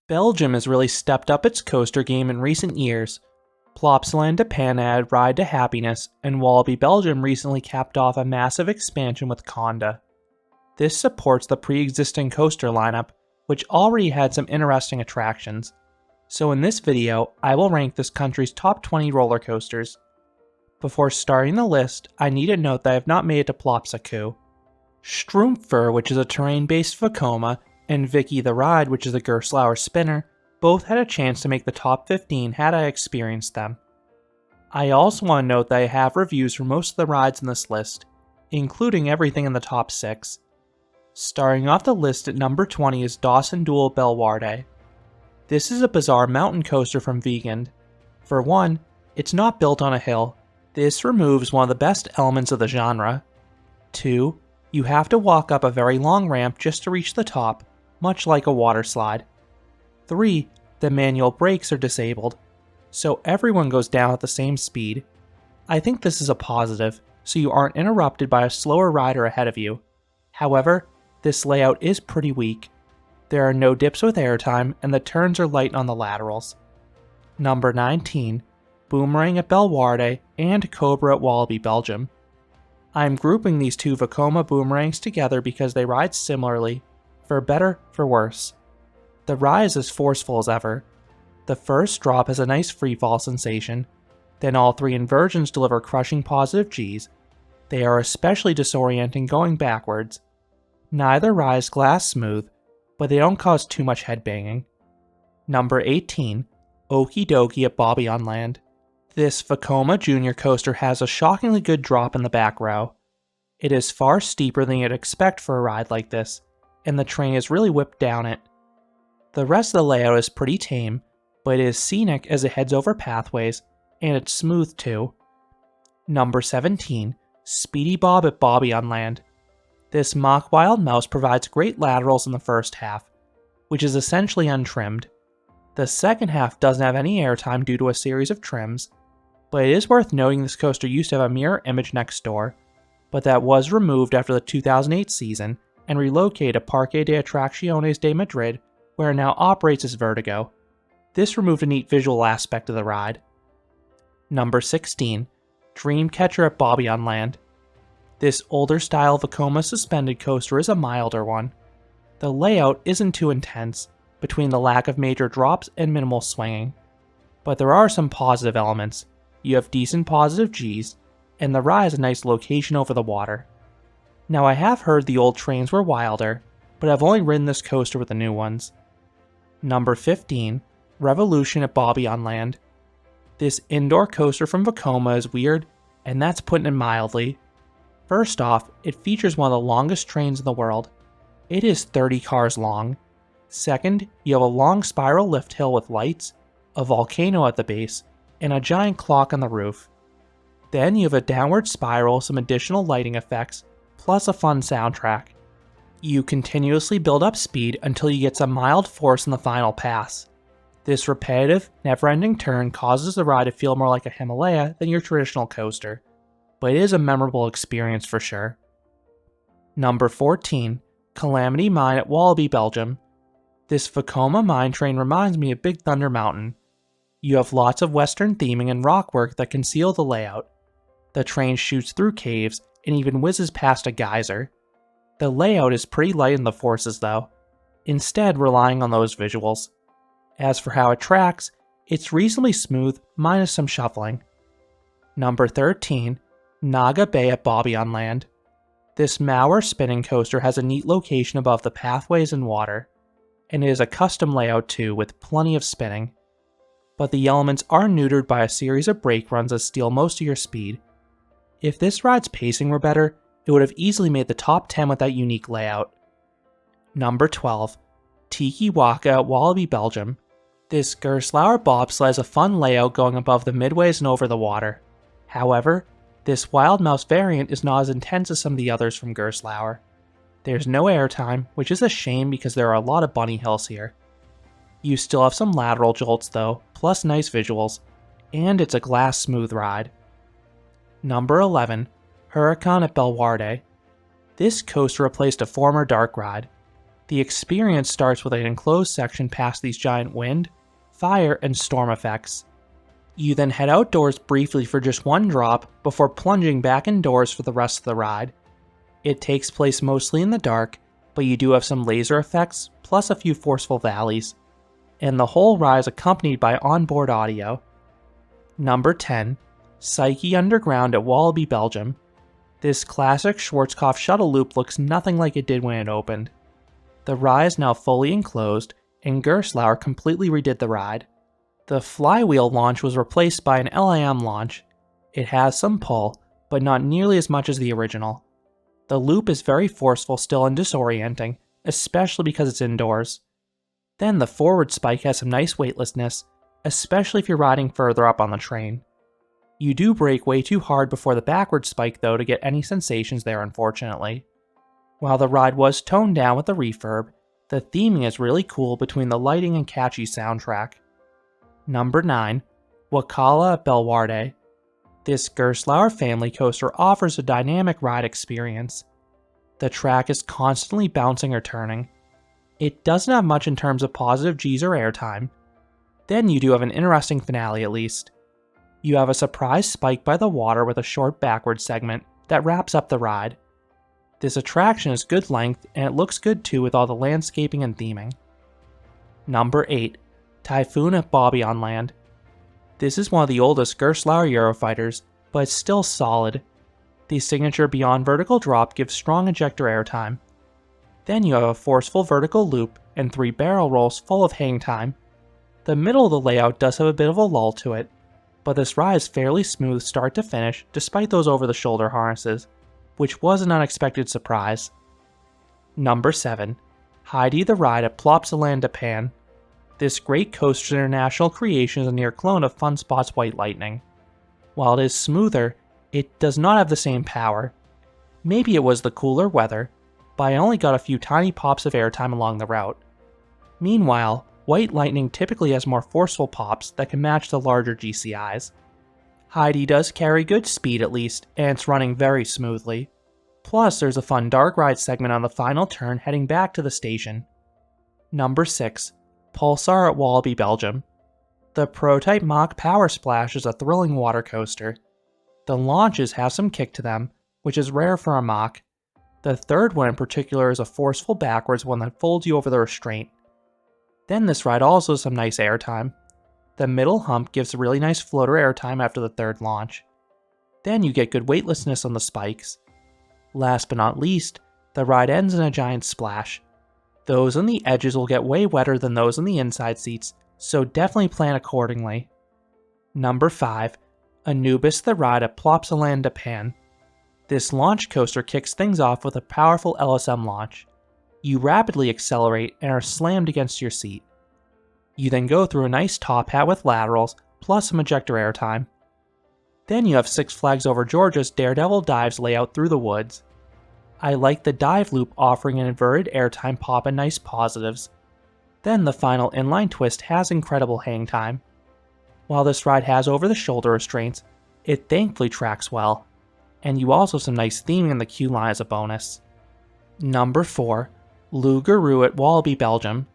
Belgium has really stepped up its coaster game in recent years. Plopsaland de Panne Ride to Happiness, and Walibi Belgium recently capped off a massive expansion with Kondaa. This supports the pre-existing coaster lineup, which already had some interesting attractions. So in this video, I will rank this country's top 20 roller coasters. Before starting the list, I need to note that I have not made it to Plopsaland. Strumpfer, which is a terrain-based Vekoma, and Vicky the Ride, which is a Gerstlauer spinner, both had a chance to make the top 15 had I experienced them. I also want to note that I have reviews for most of the rides in this list, including everything in the top 6. Starting off the list at number 20 is Dawson Duel Bellewaerde. This is a bizarre mountain coaster from Vegan. For one, it's not built on a hill. This removes one of the best elements of the genre. 2, you have to walk up a very long ramp just to reach the top, much like a water slide. 3, the manual brakes are disabled, so everyone goes down at the same speed. I think this is a positive, so you aren't interrupted by a slower rider ahead of you. However, this layout is pretty weak. There are no dips with airtime, and the turns are light on the laterals. Number 19, Boomerang at Bellewaerde and Cobra at Walibi Belgium. I'm grouping these two Vekoma boomerangs together because they ride similarly, for better, for worse. The ride is as forceful as ever. The first drop has a nice freefall sensation, then all 3 inversions deliver crushing positive Gs. They are especially disorienting going backwards. Neither ride is glass smooth, but they don't cause too much headbanging. Number 18, Oki Doki at Bobbejaanland. This Vekoma Junior coaster has a shockingly good drop in the back row. It is far steeper than you'd expect for a ride like this, and the train is really whipped down it. The rest of the layout is pretty tame, but it is scenic as it heads over pathways, and it's smooth too. Number 17, Speedy Bob at Bobbejaanland. This mock wild mouse provides great laterals in the first half, which is essentially untrimmed. The second half doesn't have any airtime due to a series of trims, but it is worth noting this coaster used to have a mirror image next door, but that was removed after the 2008 season and relocated to Parque de Atracciones de Madrid, where it now operates as Vertigo. This removed a neat visual aspect of the ride. Number 16, Dreamcatcher at Bobbejaanland. This older style Vekoma suspended coaster is a milder one. The layout isn't too intense, between the lack of major drops and minimal swinging. But there are some positive elements. You have decent positive Gs, and the ride has a nice location over the water. Now I have heard the old trains were wilder, but I've only ridden this coaster with the new ones. Number 15, Revolution at Bobbejaanland. This indoor coaster from Vekoma is weird, and that's putting it mildly. First off, it features one of the longest trains in the world. It is 30 cars long. Second, you have a long spiral lift hill with lights, a volcano at the base, and a giant clock on the roof. Then you have a downward spiral, some additional lighting effects, plus a fun soundtrack. You continuously build up speed until you get some mild force in the final pass. This repetitive, never-ending turn causes the ride to feel more like a Himalaya than your traditional coaster, but it is a memorable experience for sure. Number 14, Calamity Mine at Walibi Belgium. This Vekoma mine train reminds me of Big Thunder Mountain. You have lots of western theming and rockwork that conceal the layout. The train shoots through caves and even whizzes past a geyser. The layout is pretty light in the forces though, instead relying on those visuals. As for how it tracks, it's reasonably smooth minus some shuffling. Number 13, Naga Bay at Bobbejaanland. This Mauer spinning coaster has a neat location above the pathways and water, and it is a custom layout too with plenty of spinning. But the elements are neutered by a series of brake runs that steal most of your speed. If this ride's pacing were better, it would have easily made the top 10 with that unique layout. Number 12, Tiki Waka at Walibi Belgium. This Gerstlauer bobsled has a fun layout going above the midways and over the water. However, this Wild Mouse variant is not as intense as some of the others from Gerstlauer. There's no airtime, which is a shame because there are a lot of bunny hills here. You still have some lateral jolts though, plus nice visuals, and it's a glass smooth ride. Number 11, Huracan at Bellewaerde. This coaster replaced a former dark ride. The experience starts with an enclosed section past these giant wind, fire, and storm effects. You then head outdoors briefly for just one drop before plunging back indoors for the rest of the ride. It takes place mostly in the dark, but you do have some laser effects, plus a few forceful valleys. And the whole ride is accompanied by onboard audio. Number 10. Psyche Underground at Walibi Belgium. This classic Schwarzkopf shuttle loop looks nothing like it did when it opened. The ride is now fully enclosed, and Gerstlauer completely redid the ride. The flywheel launch was replaced by an LIM launch. It has some pull, but not nearly as much as the original. The loop is very forceful still and disorienting, especially because it's indoors. Then the forward spike has some nice weightlessness, especially if you're riding further up on the train. You do brake way too hard before the backward spike though to get any sensations there, unfortunately. While the ride was toned down with the refurb, the theming is really cool between the lighting and catchy soundtrack. Number 9. Wakala Bellewaerde. This Gerstlauer family coaster offers a dynamic ride experience. The track is constantly bouncing or turning. It doesn't have much in terms of positive Gs or airtime. Then you do have an interesting finale at least. You have a surprise spike by the water with a short backward segment that wraps up the ride. This attraction is good length and it looks good too with all the landscaping and theming. Number 8. Typhoon at Bobbejaanland. This is one of the oldest Gerstlauer Eurofighters, but it's still solid. The signature beyond vertical drop gives strong ejector airtime. Then you have a forceful vertical loop and 3 barrel rolls full of hang time. The middle of the layout does have a bit of a lull to it, but this ride is fairly smooth start to finish despite those over-the-shoulder harnesses, which was an unexpected surprise. Number 7. Heidi the Ride at Plopsaland de Panne. This great coaster's international creation is a near clone of Fun Spot's White Lightning. While it is smoother, it does not have the same power. Maybe it was the cooler weather, but I only got a few tiny pops of airtime along the route. Meanwhile, White Lightning typically has more forceful pops that can match the larger GCIs. Heidi does carry good speed at least, and it's running very smoothly. Plus, there's a fun dark ride segment on the final turn heading back to the station. Number 6. Pulsar at Walibi Belgium. The prototype Mach Power Splash is a thrilling water coaster. The launches have some kick to them, which is rare for a Mach. The third one in particular is a forceful backwards one that folds you over the restraint. Then this ride also has some nice airtime. The middle hump gives a really nice floater airtime after the third launch. Then you get good weightlessness on the spikes. Last but not least, the ride ends in a giant splash. Those on the edges will get way wetter than those on the inside seats, so definitely plan accordingly. Number 5. Anubis the Ride at Plopsaland de Panne. This launch coaster kicks things off with a powerful LSM launch. You rapidly accelerate and are slammed against your seat. You then go through a nice top hat with laterals, plus some ejector airtime. Then you have Six Flags Over Georgia's Daredevil dives layout through the woods. I like the dive loop offering an inverted airtime pop and nice positives. Then the final inline twist has incredible hang time. While this ride has over-the-shoulder restraints, it thankfully tracks well. And you also have some nice theming in the queue line as a bonus. Number 4. Loup-Garou at Walibi Belgium.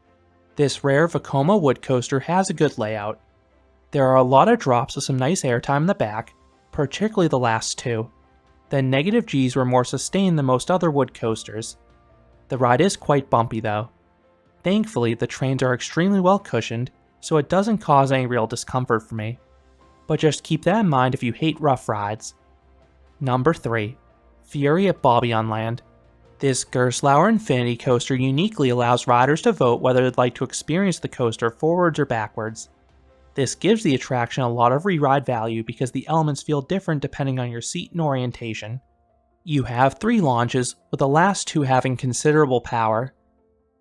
This rare Vekoma wood coaster has a good layout. There are a lot of drops with some nice airtime in the back, particularly the last 2. The negative Gs were more sustained than most other wood coasters. The ride is quite bumpy though. Thankfully, the trains are extremely well cushioned, so it doesn't cause any real discomfort for me. But just keep that in mind if you hate rough rides. Number 3. Fury at Bobbejaanland. This Gerstlauer Infinity coaster uniquely allows riders to vote whether they'd like to experience the coaster forwards or backwards. This gives the attraction a lot of re-ride value because the elements feel different depending on your seat and orientation. You have 3 launches, with the last 2 having considerable power.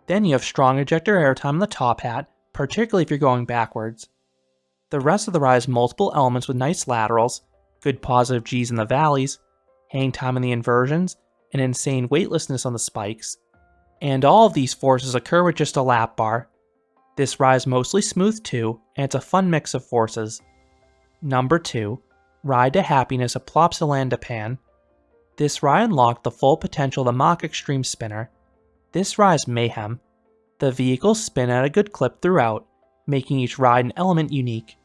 Then you have strong ejector airtime on the top hat, particularly if you're going backwards. The rest of the ride has multiple elements with nice laterals, good positive Gs in the valleys, hang time in the inversions, and insane weightlessness on the spikes. And all of these forces occur with just a lap bar. This ride is mostly smooth too, and it's a fun mix of forces. Number 2. Ride to Happiness at Plopsaland de Panne. This ride unlocked the full potential of the Mach Extreme Spinner. This ride is mayhem. The vehicles spin at a good clip throughout, making each ride and element unique.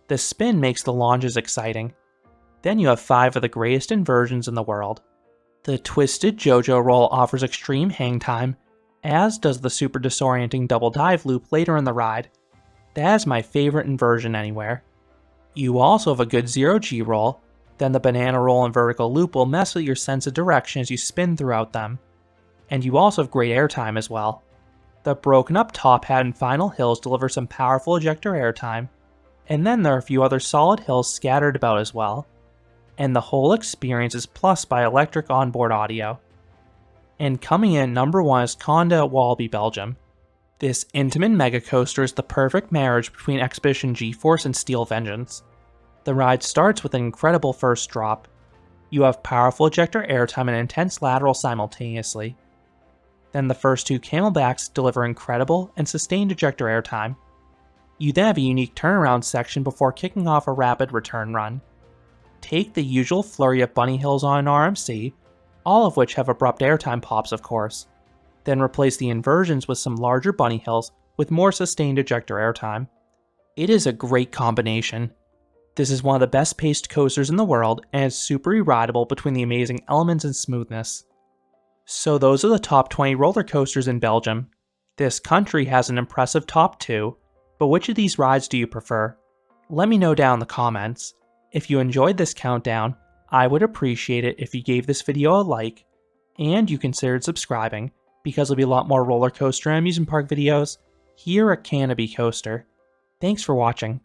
The spin makes the launches exciting. Then you have 5 of the greatest inversions in the world. The Twisted JoJo roll offers extreme hang time, as does the super disorienting double dive loop later in the ride. That is my favorite inversion anywhere. You also have a good 0G roll, then the banana roll and vertical loop will mess with your sense of direction as you spin throughout them. And you also have great airtime as well. The broken up top hat and final hills deliver some powerful ejector airtime, and then there are a few other solid hills scattered about as well. And the whole experience is plus by electric onboard audio. And coming in at number 1 is Kondaa at Walibi Belgium. This intimate mega coaster is the perfect marriage between Expedition G-Force and Steel Vengeance. The ride starts with an incredible first drop. You have powerful ejector airtime and intense lateral simultaneously. Then the first 2 camelbacks deliver incredible and sustained ejector airtime. You then have a unique turnaround section before kicking off a rapid return run. Take the usual flurry of bunny hills on an RMC, all of which have abrupt airtime pops of course. Then replace the inversions with some larger bunny hills with more sustained ejector airtime. It is a great combination. This is one of the best paced coasters in the world and is super rideable between the amazing elements and smoothness. So those are the top 20 roller coasters in Belgium. This country has an impressive top 2, but which of these rides do you prefer? Let me know down in the comments. If you enjoyed this countdown, I would appreciate it if you gave this video a like, and you considered subscribing, because there'll be a lot more roller coaster and amusement park videos here at Canopy Coaster. Thanks for watching.